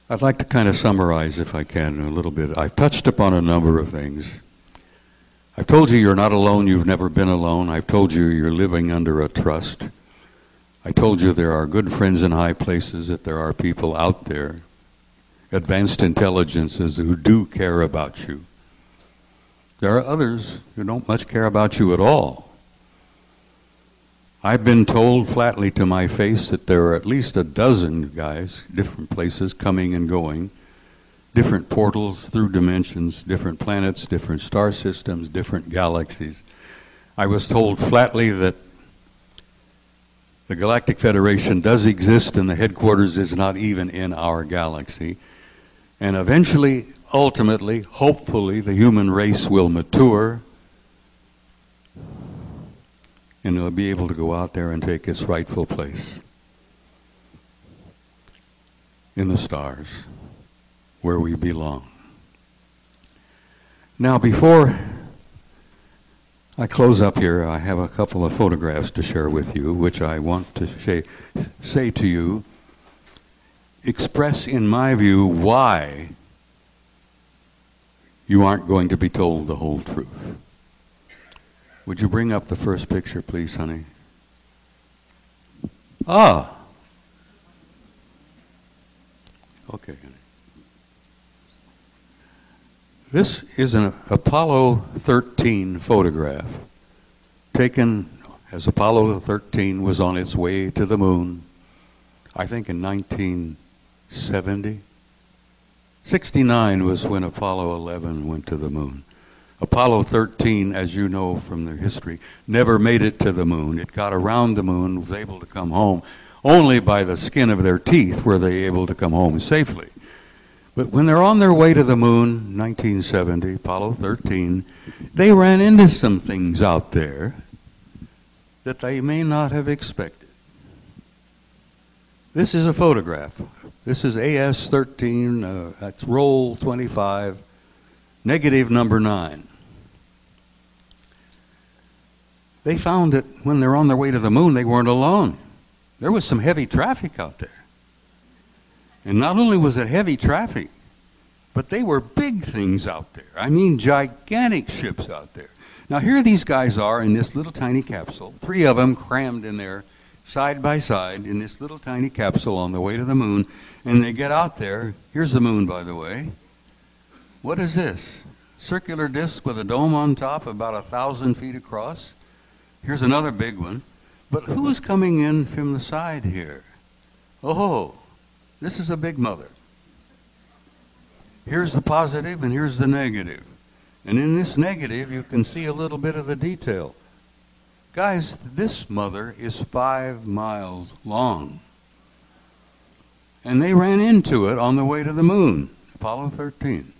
I'd like to kind of summarize, if I can, a little bit. I've touched upon a number of things. I've told you you're not alone, you've never been alone. I've told you you're living under a trust. I told you there are good friends in high places, that there are people out there, advanced intelligences who do care about you. There are others who don't much care about you at all. I've been told flatly to my face that there are at least a dozen guys, different places coming and going, different portals through dimensions, different planets, different star systems, different galaxies. I was told flatly that the Galactic Federation does exist and the headquarters is not even in our galaxy. And eventually, ultimately, hopefully, the human race will mature and it'll be able to go out there and take its rightful place in the stars where we belong. Now, before I close up here, I have a couple of photographs to share with you, which I want to say to you, express in my view why you aren't going to be told the whole truth. Would you bring up the first picture, please, honey? Ah. Okay, honey. This is an Apollo 13 photograph taken as Apollo 13 was on its way to the moon, I think in 1970. 69 was when Apollo 11 went to the moon. Apollo 13, as you know from their history, never made it to the moon. It got around the moon, was able to come home. Only by the skin of their teeth were they able to come home safely. But when they're on their way to the moon, 1970, Apollo 13, they ran into some things out there that they may not have expected. This is a photograph. This is AS-13, that's roll 25, negative number 9. They found that when they're on their way to the moon, they weren't alone. There was some heavy traffic out there. And not only was it heavy traffic, but they were big things out there. I mean, gigantic ships out there. Now here these guys are in this little tiny capsule, 3 of them crammed in there, side by side, in this little tiny capsule on the way to the moon, and they get out there. Here's the moon, by the way. What is this? Circular disc with a dome on top, about 1,000 feet across. Here's another big one. But who's coming in from the side here? Oh, this is a big mother. Here's the positive and here's the negative. And in this negative, you can see a little bit of the detail. Guys, this mother is 5 miles long. And they ran into it on the way to the moon, Apollo 13.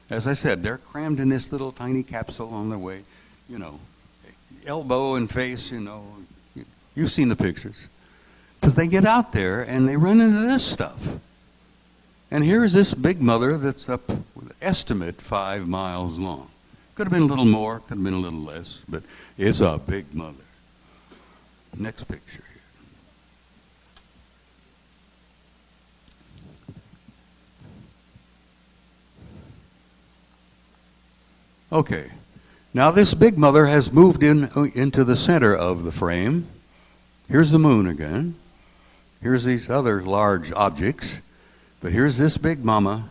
As I said, they're crammed in this little tiny capsule on their way, you know, elbow and face, you know. You've seen the pictures. Because they get out there and they run into this stuff. And here's this big mother that's up, estimate 5 miles long. Could have been a little more, could have been a little less, but it's a big mother. Next picture here. Okay, now this big mother has moved into the center of the frame. Here's the moon again. Here's these other large objects. But here's this big mama.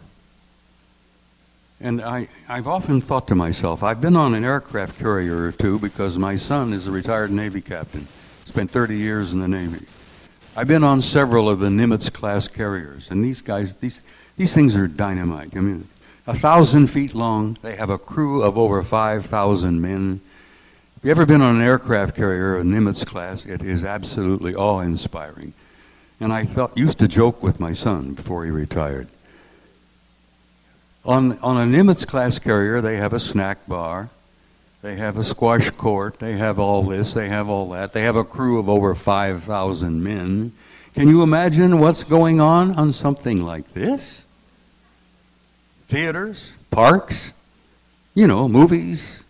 And I've often thought to myself, I've been on an aircraft carrier or two because my son is a retired Navy captain. Spent 30 years in the Navy. I've been on several of the Nimitz-class carriers. And these guys, these things are dynamite. I mean, 1,000 feet long. They have a crew of over 5,000 men. If you've ever been on an aircraft carrier, a Nimitz-class, it is absolutely awe-inspiring. And I used to joke with my son before he retired. On a Nimitz-class carrier, they have a snack bar, they have a squash court, they have all this, they have all that. They have a crew of over 5,000 men. Can you imagine what's going on something like this? Theaters, parks, you know, movies,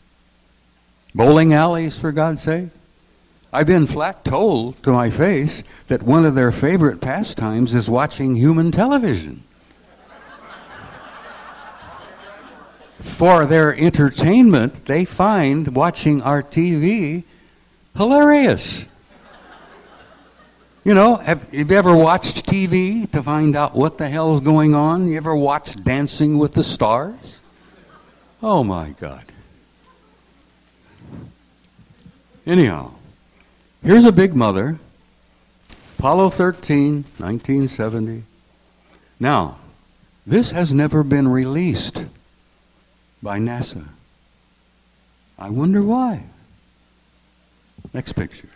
bowling alleys, for God's sake. I've been flat told to my face that one of their favorite pastimes is watching human television. for their entertainment, they find watching our TV hilarious. You know, have you ever watched TV to find out what the hell's going on? You ever watched Dancing with the Stars? Oh my God. Anyhow, here's a big mother, Apollo 13, 1970. Now, this has never been released by NASA. I wonder why. Next picture.